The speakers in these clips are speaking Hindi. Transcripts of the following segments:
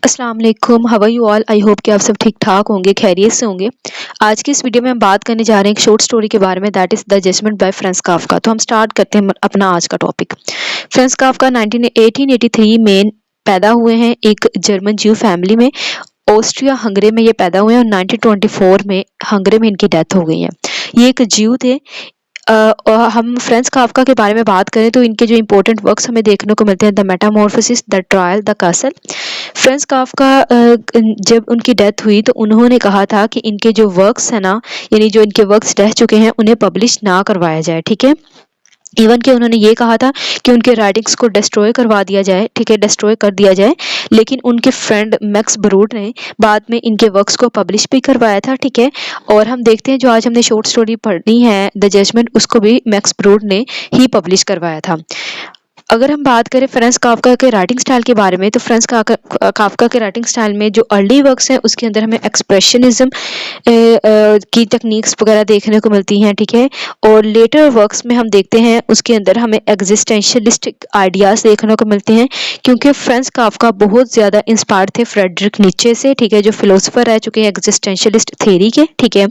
अस्सलाम वालेकुम, how are you all. I hope कि आप सब ठीक ठाक होंगे, खैरियत से होंगे। आज की इस वीडियो में हम बात करने जा रहे हैं एक शॉर्ट स्टोरी के बारे में, that is the judgement by Franz Kafka. तो हम स्टार्ट करते हैं अपना आज का टॉपिक। फ्रांज काफ्का 1883 में पैदा हुए हैं एक जर्मन ज्यू फैमिली में। ऑस्ट्रिया हंगरी में ये पैदा हुए हैं और 1924 में हंगरी में इनकी डेथ हो गई है। ये एक ज्यू थे। और हम फ्रांज काफ्का के बारे में बात करें तो इनके जो इम्पोर्टेंट वर्क्स हमें देखने को मिलते हैं, the Metamorphosis, the trial, the castle. Franz Kafka जब उनकी डेथ हुई तो उन्होंने कहा था कि इनके जो वर्क्स हैं ना, यानी जो इनके वर्क्स रह चुके हैं उन्हें पब्लिश ना करवाया जाए, ठीक है। इवन कि उन्होंने ये कहा था कि उनके राइटिंग्स को डिस्ट्रॉय करवा दिया जाए, ठीक है, डिस्ट्रॉय कर दिया जाए। लेकिन उनके फ्रेंड मैक्स ब्रूड ने बाद में इनके वर्क्स को पब्लिश भी करवाया था, ठीक है। और हम देखते हैं जो आज हमने शॉर्ट स्टोरी पढ़नी है द जजमेंट, उसको भी मैक्स ब्रूड ने ही पब्लिश करवाया था। अगर हम बात करें फ्रांज काफ्का के राइटिंग स्टाइल के बारे में, तो फ्रांज काफ्का के राइटिंग स्टाइल में जो अर्ली वर्क्स हैं उसके अंदर हमें एक्सप्रेशनिज्म की टेक्निक्स वगैरह देखने को मिलती हैं, ठीक है। और लेटर वर्क्स में हम देखते हैं उसके अंदर हमें एग्जिस्टेंशलिस्टिक आइडियाज़ देखने को मिलते हैं, क्योंकि फ्रांज काफ्का बहुत ज़्यादा इंस्पायर्ड थे फ्रेडरिक नीचे से, ठीक है, जो फिलोसोफर रह चुके हैं एग्जिस्टेंशलिस्ट थ्योरी के, ठीक है।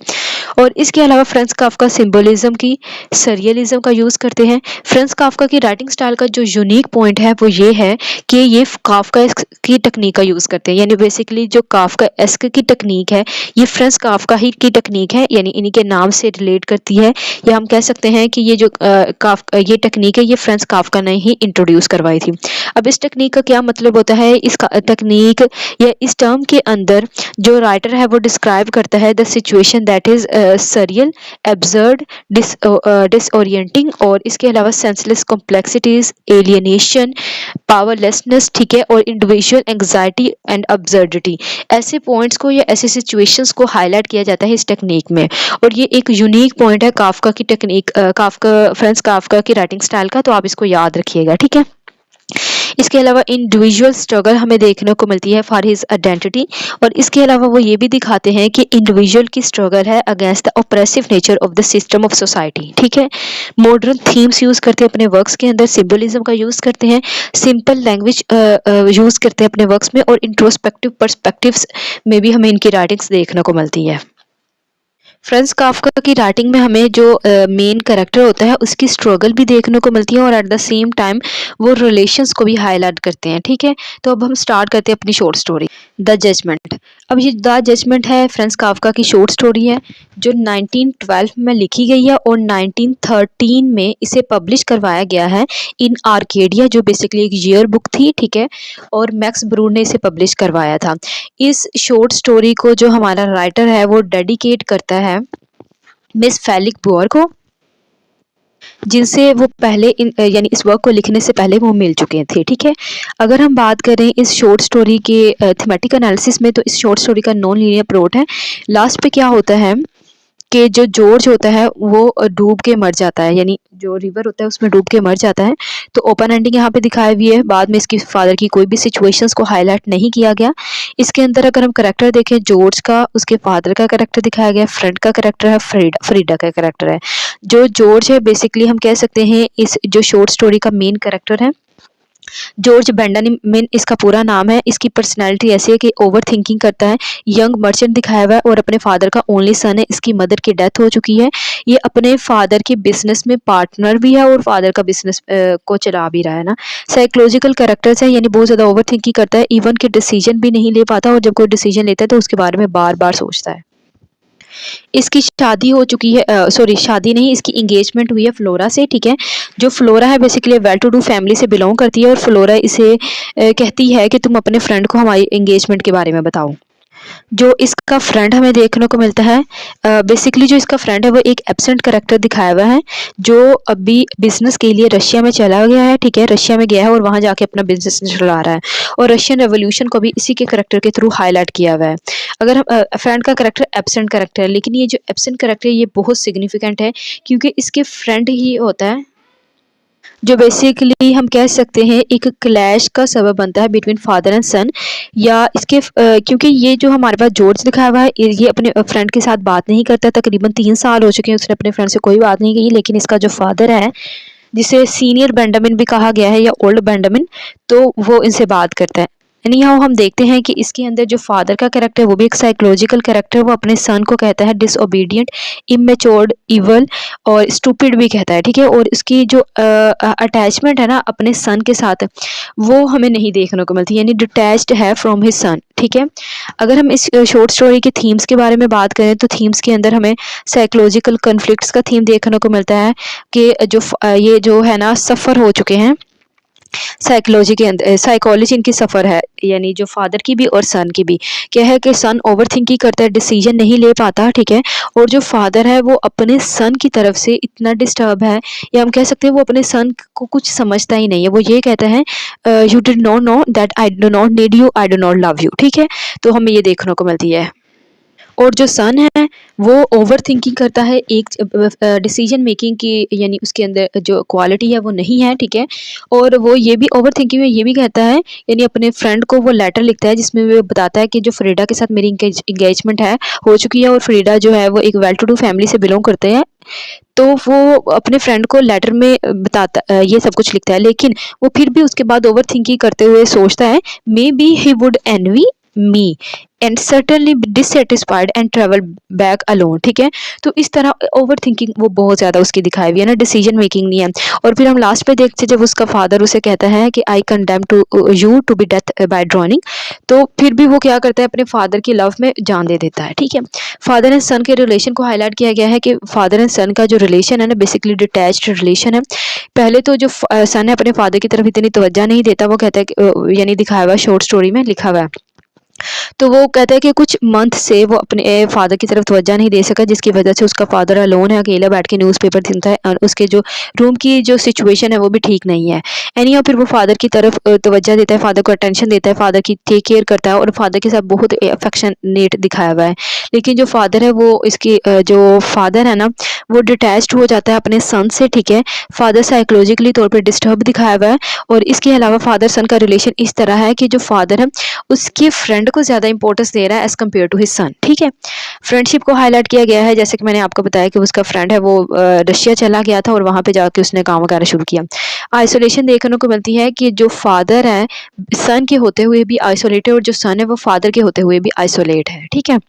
और इसके अलावा फ्रांज काफ्का सिंबोलिज्म की, सरियलिज्म का यूज़ करते हैं। फ्रांज काफ्का की राइटिंग स्टाइल का जो यूनिक पॉइंट है वो ये है कि ये काफ्का की टेक्निक का यूज़ करते हैं, यानी बेसिकली जो काफ्का एस्क की टेक्निक है ये फ्रांज काफ्का ही की टेक्निक है, यानी इन्हीं के नाम से रिलेट करती है। या हम कह सकते हैं कि ये जो ये टेक्निक है ये फ्रांज काफ्का ने ही इंट्रोड्यूस करवाई थी। अब इस टेक्निक का क्या मतलब होता है, इस टेक्निक या इस टर्म के अंदर जो राइटर है वो डिस्क्राइब करता है the situation that is surreal, absurd, disorienting, और इसके अलावा सेंसलेस कॉम्प्लेक्सिटीज, एलियनेशन, पावरलेसनेस, ठीक है, और इंडिविजुअल एंग्जाइटी एंड अब्सर्डिटी। ऐसे पॉइंट्स को या ऐसे सिचुएशंस को हाईलाइट किया जाता है इस टेक्निक में। और ये एक यूनिक पॉइंट है काफ्का की टेक्निक, फ्रांज काफ्का की राइटिंग स्टाइल का, तो आप इसको याद रखिएगा, ठीक है। इसके अलावा इंडिविजुअल स्ट्रगल हमें देखने को मिलती है फॉर हिज आइडेंटिटी, और इसके अलावा वो ये भी दिखाते हैं कि इंडिविजुअल की स्ट्रगल है against the oppressive nature of the system of society, ठीक है। मॉडर्न थीम्स यूज़ करते हैं अपने वर्क्स के अंदर, सिंबलिज्म का यूज़ करते हैं, सिंपल लैंग्वेज यूज़ करते हैं अपने वर्क्स में, और इंट्रोस्पेक्टिव पर्सपेक्टिव्स में भी हमें इनकी राइटिंग्स देखने को मिलती है। फ्रांज काफ्का की राइटिंग में हमें जो मेन कैरेक्टर होता है उसकी स्ट्रगल भी देखने को मिलती है, और एट द सेम टाइम वो रिलेशंस को भी हाईलाइट करते हैं, ठीक है। तो अब हम स्टार्ट करते हैं अपनी शॉर्ट स्टोरी द जजमेंट। अब ये द जजमेंट है फ्रांज काफ्का की शॉर्ट स्टोरी है जो 1912 में लिखी गई है, और 1913 में इसे पब्लिश करवाया गया है इन आर्केडिया, जो बेसिकली एक ईयर बुक थी, ठीक है। और मैक्स ब्रूड ने इसे पब्लिश करवाया था। इस शॉर्ट स्टोरी को जो हमारा राइटर है वो डेडिकेट करता है मिस फेलिक बुअर को, जिनसे वो पहले यानी इस वर्क को लिखने से पहले वो मिल चुके थे, ठीक है। अगर हम बात करें इस शॉर्ट स्टोरी के थीमेटिक एनालिसिस में, तो इस शॉर्ट स्टोरी का नॉन लीनियर प्लॉट है। लास्ट पे क्या होता है कि जो जॉर्ज होता है वो डूब के मर जाता है, यानी जो रिवर होता है उसमें डूब के मर जाता है। तो ओपन एंडिंग यहाँ पे दिखाई हुई है, बाद में इसकी फादर की कोई भी सिचुएशंस को हाईलाइट नहीं किया गया। इसके अंदर अगर हम करेक्टर देखें जॉर्ज का, उसके फादर का करेक्टर दिखाया गया, फ्रेंड का करेक्टर है, फ्रीडा का करेक्टर है। जो जॉर्ज है बेसिकली हम कह सकते हैं इस जो शॉर्ट स्टोरी का मेन करेक्टर है। जॉर्ज बेंजामिन इसका पूरा नाम है। इसकी पर्सनैलिटी ऐसी है कि ओवर थिंकिंग करता है, यंग मर्चेंट दिखाया हुआ है, और अपने फादर का ओनली सन है। इसकी मदर की डेथ हो चुकी है। ये अपने फादर के बिजनेस में पार्टनर भी है और फादर का बिजनेस को चला भी रहा है ना। साइकोलॉजिकल कैरेक्टर्स है, यानी बहुत ज़्यादा ओवर थिंकिंग करता है, इवन के डिसीजन भी नहीं ले पाता, और जब कोई डिसीजन लेता है तो उसके बारे में बार बार सोचता है। इसकी शादी हो चुकी है, सॉरी शादी नहीं, इसकी इंगेजमेंट हुई है फ्लोरा से, ठीक है। जो फ्लोरा है basically well to do family से बिलोंग करती है, और फ्लोरा इसे कहती है कि तुम अपने फ्रेंड को हमारी इंगेजमेंट के बारे में बताओ। जो इसका फ्रेंड हमें देखने को मिलता है, बेसिकली जो इसका फ्रेंड है वो एक एब्सेंट करेक्टर दिखाया हुआ है, जो अभी बिजनेस के लिए रशिया में चला गया है, ठीक है, रशिया में गया है और वहाँ जाके अपना बिजनेस चला रहा है, और रशियन रेवोल्यूशन को भी इसी के करेक्टर के थ्रू हाईलाइट किया हुआ है। अगर हम फ्रेंड का करेक्टर एब्सेंट करेक्टर है, लेकिन ये जो एब्सेंट करेक्टर है ये बहुत सिग्निफिकेंट है, क्योंकि इसके फ्रेंड ही होता है जो बेसिकली हम कह सकते हैं एक क्लैश का सबब बनता है बिटवीन फादर एंड सन। या इसके क्योंकि ये जो हमारे पास जॉर्ज दिखाया हुआ है ये अपने फ्रेंड के साथ बात नहीं करता, तकरीबन 3 साल हो चुके हैं उसने अपने फ्रेंड से कोई बात नहीं की। लेकिन इसका जो फादर है, जिसे सीनियर बेंजामिन भी कहा गया है या ओल्ड बेंजामिन, तो वो इनसे बात करता है। एनी हाउ हम देखते हैं कि इसके अंदर जो फादर का कैरेक्टर है वो भी एक साइकोलॉजिकल कैरेक्टर, वो अपने सन को कहता है डिसओबीडियंट, इमेच्योर्ड, इवल और स्टूपिड भी कहता है, ठीक है। और इसकी जो अटैचमेंट है ना अपने सन के साथ, वो हमें नहीं देखने को मिलती, यानी डिटैच्ड है फ्रॉम हिज सन, ठीक है। अगर हम इस शॉर्ट स्टोरी के थीम्स के बारे में बात करें तो थीम्स के अंदर हमें साइकोलॉजिकल कन्फ्लिक्ट्स का थीम देखने को मिलता है कि ये जो है ना सफ़र हो चुके हैं साइकोलॉजी के अंदर, साइकोलॉजी इनकी सफ़र है, यानी जो फादर की भी और सन की भी। क्या है कि सन ओवर थिंकिंग करता है, डिसीजन नहीं ले पाता, ठीक है। और जो फादर है वो अपने सन की तरफ से इतना डिस्टर्ब है, या हम कह सकते हैं वो अपने सन को कुछ समझता ही नहीं है। वो ये कहता है you did not know that I do not need you, I do not love you, ठीक है। तो हमें ये देखने को मिलती है। और जो सन है वो ओवर थिंकिंग करता है, एक डिसीजन मेकिंग की यानी उसके अंदर जो क्वालिटी है वो नहीं है, ठीक है। और वो ये भी ओवर थिंकिंग में ये भी कहता है, यानी अपने फ्रेंड को वो लेटर लिखता है जिसमें वो बताता है कि जो फ्रीडा के साथ मेरी इंगेजमेंट है हो चुकी है, और फ्रीडा जो है वो एक वेल टू डू फैमिली से बिलोंग करते हैं। तो वो अपने फ्रेंड को लेटर में बताता ये सब कुछ लिखता है, लेकिन वो फिर भी उसके बाद ओवर थिंकिंग करते हुए सोचता है maybe he would envy me and certainly dissatisfied and travel back alone, ठीक है। तो इस तरह ओवर थिंकिंग वो बहुत ज़्यादा उसकी दिखाई हुई है ना, डिसीजन मेकिंग नहीं है। और फिर हम लास्ट पे देखते जब उसका फादर उसे कहता है कि I condemn to you to be death by drowning, तो फिर भी वो क्या करता है अपने फादर की लव में जान दे देता है, ठीक है। फादर एंड सन के रिलेशन को हाईलाइट किया गया है कि फादर एंड सन का जो रिलेशन है ना बेसिकली डिटैच्ड रिलेशन है। पहले तो जो सन है अपने फादर की तरफ इतनी तवज्जो नहीं देता, वो कहता है कि यानी दिखाया हुआ शॉर्ट स्टोरी में लिखा हुआ है। तो वो कहता है कि कुछ मंथ से वो अपने फादर की तरफ तवज्जो नहीं दे सका, जिसकी वजह से उसका फादर अलोन है, अकेला बैठ के न्यूज़पेपर सुनता है, और उसके जो रूम की जो सिचुएशन है वो भी ठीक नहीं है। एनीहाउ फिर वो फादर की तरफ तवज्जो देता है, फादर को अटेंशन देता है, फादर की टेक केयर करता है, और फादर के साथ बहुत अफेक्शनेट दिखाया हुआ है। लेकिन जो फादर है वो इसकी जो फादर है ना वो डिटैच्ड हो जाता है अपने सन से, ठीक है। फादर साइकोलॉजिकली तौर पर डिस्टर्ब दिखाया हुआ है। और इसके अलावा फादर सन का रिलेशन इस तरह है कि जो फादर है उसके फ्रेंड को ज़्यादा इंपॉर्टेंस दे रहा है as compared to his son, ठीक है। फ्रेंडशिप को हाईलाइट किया गया है, जैसे कि मैंने आपको बताया कि उसका फ्रेंड है वो रशिया चला गया था और वहाँ पे जाके उसने काम वगैरह शुरू किया। आइसोलेशन देखने को मिलती है कि जो फादर है सन के होते हुए भी आइसोलेटेड, और जो सन है वो फादर के होते हुए भी आइसोलेट है, ठीक है।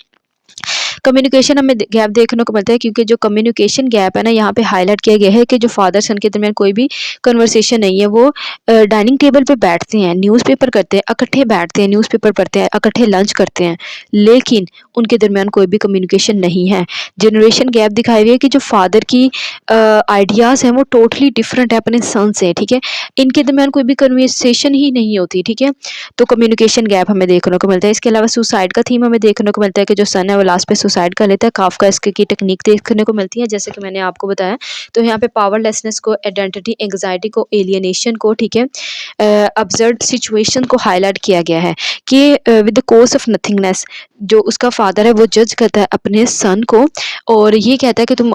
कम्युनिकेशन हमें गैप देखने को मिलता है, क्योंकि जो कम्युनिकेशन गैप है ना यहाँ पे हाईलाइट किया गया है कि जो फादर सन के दरमियान कोई भी कन्वर्सेशन नहीं है। वो डाइनिंग टेबल पे बैठते हैं, न्यूज़पेपर करते हैं, इकट्ठे बैठते हैं, न्यूज़पेपर पढ़ते हैं, इकट्ठे लंच करते हैं, लेकिन उनके दरमियान कोई भी कम्युनिकेशन नहीं है। जनरेशन गैप दिखाई हुई है कि जो फादर की आइडियाज़ हैं वो टोटली डिफरेंट है अपने सन से, ठीक है। इनके दरमियान कोई भी कन्वर्सेशन ही नहीं होती, ठीक है। तो कम्युनिकेशन गैप हमें देखने को मिलता है। इसके अलावा सुसाइड का थीम हमें देखने को मिलता है कि जो सन है वो लास्ट पे सुसाइड कर लेता है। काफ्का इसकी की टेक्निक देखने को मिलती है, जैसे कि मैंने आपको बताया। तो यहाँ पे पावरलेसनेस को, आइडेंटिटी एंग्जाइटी को, एलियनेशन को, ठीक है, अब्सर्ड सिचुएशन को हाईलाइट किया गया है कि with the course of nothingness जो उसका फादर है वो जज करता है अपने सन को, और ये कहता है कि तुम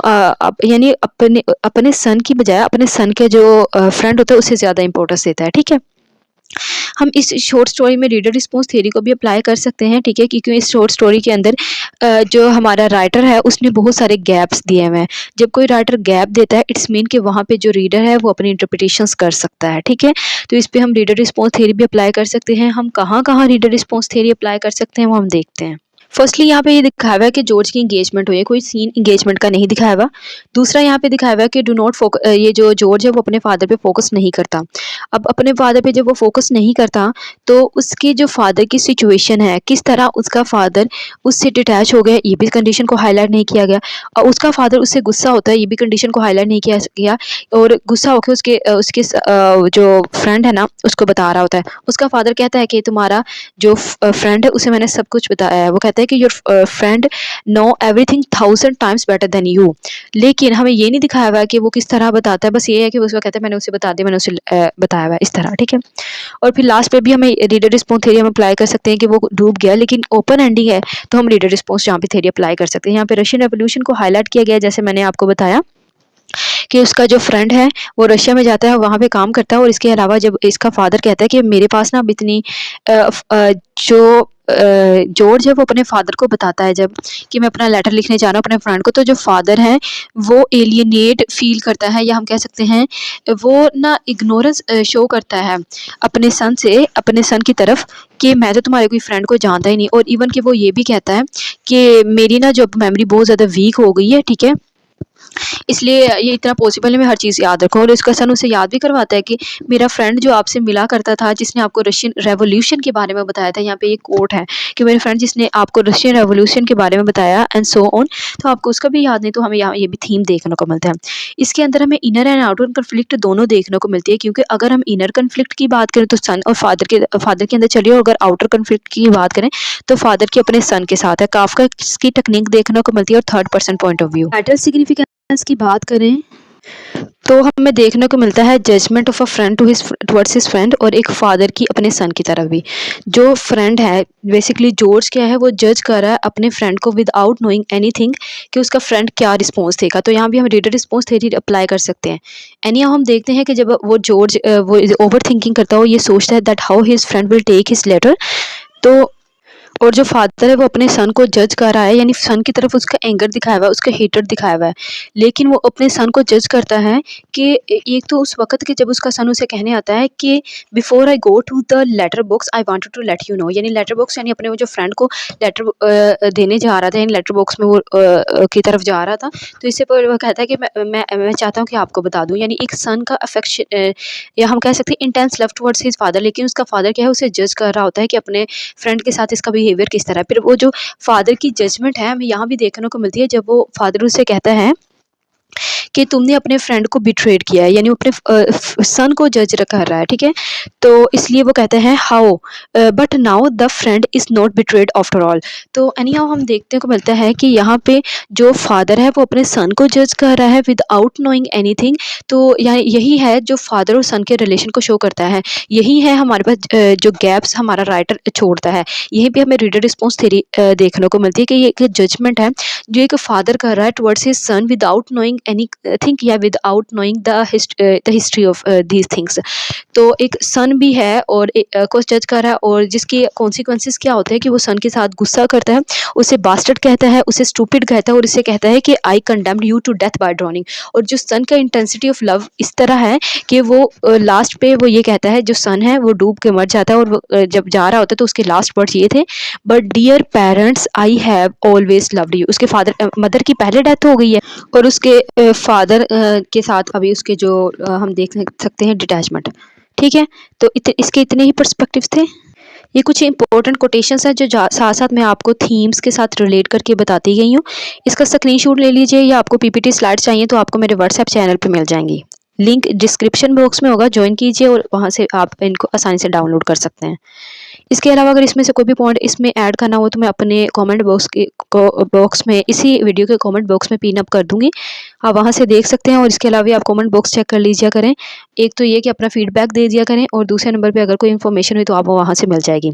यानी अपने अपने सन की बजाय अपने सन के जो फ्रेंड होता है उससे ज़्यादा इंपॉर्टेंस देता है, ठीक है। हम इस शॉर्ट स्टोरी में रीडर रिस्पॉन्स थ्योरी को भी अप्लाई कर सकते हैं, ठीक है, क्योंकि इस शॉर्ट स्टोरी के अंदर जो हमारा राइटर है उसने बहुत सारे गैप्स दिए हुए हैं। जब कोई राइटर गैप देता है इट्स मीन कि वहाँ पे जो रीडर है वो अपनी इंटरप्रिटेशंस कर सकता है, ठीक है। तो इस पे हम रीडर रिस्पॉन्स थ्योरी भी अप्लाई कर सकते हैं। हम कहाँ कहाँ रीडर रिस्पॉन्स थ्योरी अप्लाई कर सकते हैं वो हम देखते हैं। फर्स्टली यहाँ पे ये दिखाया हुआ है कि जॉर्ज की इंगेजमेंट हुई है, कोई सीन इंगेजमेंट का नहीं दिखाया हुआ। दूसरा यहाँ पे दिखाया हुआ है कि डू नॉट फोकस, ये जो जॉर्ज है वो अपने फादर पे फोकस नहीं करता। अब अपने फादर पे जब वो फोकस नहीं करता तो उसके जो फादर की सिचुएशन है, किस तरह उसका फादर उससे डिटैच हो गया, ये भी कंडीशन को हाईलाइट नहीं किया गया। और उसका फादर उससे गुस्सा होता है, ये भी कंडीशन को हाईलाइट नहीं किया गया। और गुस्सा होकर जो फ्रेंड है ना उसको बता रहा होता है। उसका फादर कहता है कि तुम्हारा जो फ्रेंड है उसे मैंने सब कुछ बताया है। वो कहता है कि your friend know everything 1000 times better than you. लेकिन हमें ये नहीं दिखाया हुआ है कि वो किस तरह बताता है, बस ये है कि उसको कहता है मैंने उसे बता दिया, मैंने उसे बताया हुआ है, इस तरह, ठीक है। और फिर लास्ट पे भी हमें रीडर रिस्पॉन्स थ्योरी हम अप्लाई कर सकते हैं कि वो डूब गया, लेकिन ओपन एंडिंग है तो हम रीडर रिस्पॉन्स यहाँ पे थ्योरी अप्लाई कर सकते हैं। यहाँ पे रशियन रेवोल्यूशन को हाईलाइट किया गया है, जैसे मैंने आपको बताया कि उसका जो फ्रेंड है वो रशिया में जाता है, वहाँ पे काम करता है। और इसके अलावा जब इसका फादर कहता है कि मेरे पास ना अब इतनी जो जॉर्ज है वो अपने फादर को बताता है जब कि मैं अपना लेटर लिखने जा रहा हूँ अपने फ्रेंड को, तो जो फादर है वो एलियनेट फील करता है, या हम कह सकते हैं वो ना इग्नोरेंस शो करता है अपने सन से, अपने सन की तरफ, कि मैं तो तुम्हारे कोई फ्रेंड को जानता ही नहीं। और इवन कि वो ये भी कहता है कि मेरी ना जो मेमोरी बहुत ज़्यादा वीक हो गई है, ठीक है, इसलिए ये इतना पॉसिबल है मैं हर चीज़ याद रखूँ। और इसका सन उसे याद भी करवाता है कि मेरा फ्रेंड जो आपसे मिला करता था, जिसने आपको रशियन रेवोल्यूशन के बारे में बताया था, यहाँ पे एक कोट है कि मेरे फ्रेंड जिसने आपको रशियन रेवोल्यूशन के बारे में बताया एंड सो ऑन, तो आपको उसका भी याद नहीं। तो हमें यहाँ ये भी थीम देखने को मिलता है। इसके अंदर हमें इनर एंड आउटर कन्फ्लिक्ट दोनों देखने को मिलती है, क्योंकि अगर हम इनर कन्फ्लिक्ट की बात करें तो सन और फादर के अंदर चलिए, और अगर आउटर कन्फ्लिक्ट की बात करें तो फादर की अपने सन के साथ है। काफका इसकी टेक्निक देखने को मिलती है, और third person point of view. Title significance की बात करें तो हमें देखने को मिलता है judgement of a friend towards his friend, और एक फादर की अपने सन की तरफ भी। जो फ्रेंड है बेसिकली जॉर्ज क्या है, वो जज कर रहा है अपने फ्रेंड को विदाउट नोइंग एनीथिंग कि उसका फ्रेंड क्या रिस्पॉन्स देगा। तो यहाँ भी हम रीडर रिस्पॉन्स थ्योरी अप्लाई कर सकते हैं। एनी हम देखते हैं कि जब वो जॉर्ज वो ओवर थिंकिंग करता है, वो ये सोचता है that how his friend will take his letter. तो और जो फादर है वो अपने सन को जज कर रहा है, यानी सन की तरफ उसका एंगर दिखाया हुआ है, उसका हेटर दिखाया हुआ है, लेकिन वो अपने सन को जज करता है कि एक तो उस वक्त के जब उसका सन उसे कहने आता है कि before I go to the letter box I wanted to let you know, यानी लेटर बॉक्स यानी अपने वो जो फ्रेंड को लेटर देने जा रहा था, यानी लेटर बॉक्स में वो की तरफ जा रहा था। तो इससे पहले वो कहता है कि मैं चाहता हूँ कि आपको बता दूँ, यानी एक सन का अफेक्शन या हम कह सकते हैं intense love towards his father, लेकिन उसका फादर क्या है उसे जज कर रहा होता है कि अपने फ्रेंड के साथ इसका बिहेवियर किस तरह है। फिर वो जो फादर की जजमेंट है हमें यहाँ भी देखने को मिलती है, जब वो फादर उसे कहता है कि तुमने अपने फ्रेंड को बिट्रेड किया है, यानी वो अपने सन को जज कर रहा है, ठीक है। तो इसलिए वो कहते हैं how but now the friend is not betrayed after all. तो एनी हाउ हम देखने को मिलता है कि यहाँ पे जो फादर है वो अपने सन को जज कर रहा है विदाउट नोइंग एनीथिंग। तो यही है जो फादर और सन के रिलेशन को शो करता है। यही है हमारे पास जो गैप्स हमारा राइटर छोड़ता है। यहीं पे हमें रीडर रिस्पॉन्स थ्योरी देखने को मिलती है कि ये एक जजमेंट है जो एक फादर कर रहा है towards his son without knowing any think या without knowing the history of these things. तो एक सन भी है और को जज कर रहा है, और जिसकी कॉन्सिक्वेंसेस क्या होते हैं कि वो सन के साथ गुस्सा करता है, उसे बास्टर्ड कहता है, उसे स्टूपिड कहता है, और इसे कहता है कि I condemned you to death by drowning. और जो सन का इंटेंसिटी ऑफ लव इस तरह है कि वो लास्ट पे वो ये कहता है, जो सन है वो डूब के मर जाता है, और वो जब जा रहा होता है तो उसके लास्ट वर्ड्स ये थे, but dear parents I have always loved you. उसके फादर मदर की पहले डेथ हो गई है, और उसके फादर के साथ अभी उसके जो हम देख सकते हैं डिटैचमेंट, ठीक है। तो इसके इतने ही पर्सपेक्टिव्स थे। ये कुछ इंपॉर्टेंट कोटेशंस हैं जो साथ साथ मैं आपको थीम्स के साथ रिलेट करके बताती गई हूँ। इसका स्क्रीनशॉट ले लीजिए, या आपको पीपीटी स्लाइड्स चाहिए तो आपको मेरे व्हाट्सएप चैनल पे मिल जाएंगी। लिंक डिस्क्रिप्शन बॉक्स में होगा, ज्वाइन कीजिए और वहाँ से आप इनको आसानी से डाउनलोड कर सकते हैं। इसके अलावा अगर इसमें से कोई भी पॉइंट इसमें ऐड करना हो तो मैं अपने कमेंट बॉक्स में इसी वीडियो के कमेंट बॉक्स में पिन अप कर दूंगी, आप वहां से देख सकते हैं। और इसके अलावा आप कमेंट बॉक्स चेक कर लीजिए करें। एक तो ये कि अपना फीडबैक दे दिया करें, और दूसरे नंबर पे अगर कोई इन्फॉर्मेशन हुई तो आप वहाँ से मिल जाएगी।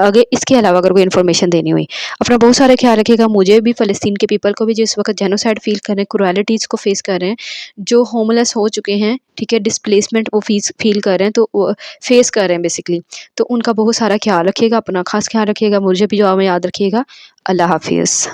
अगर इसके अलावा अगर कोई इन्फॉर्मेशन देनी हुई, अपना बहुत सारा ख्याल रखिएगा। मुझे भी, फ़लस्तीन के पीपल को भी जो इस वक्त जेनोसाइड फील कर रहे हैं, क्रुएलिटीज़ को फेस कर रहे हैं, जो होमलेस हो चुके हैं, ठीक है, डिस्प्लेसमेंट वो फील कर रहे हैं, तो वो फेस कर रहे हैं बेसिकली, तो उनका बहुत सारा ख्याल रखिएगा, अपना खास ख्याल रखिएगा। मुझे भी जो याद रखिएगा। अल्लाह हाफिज़।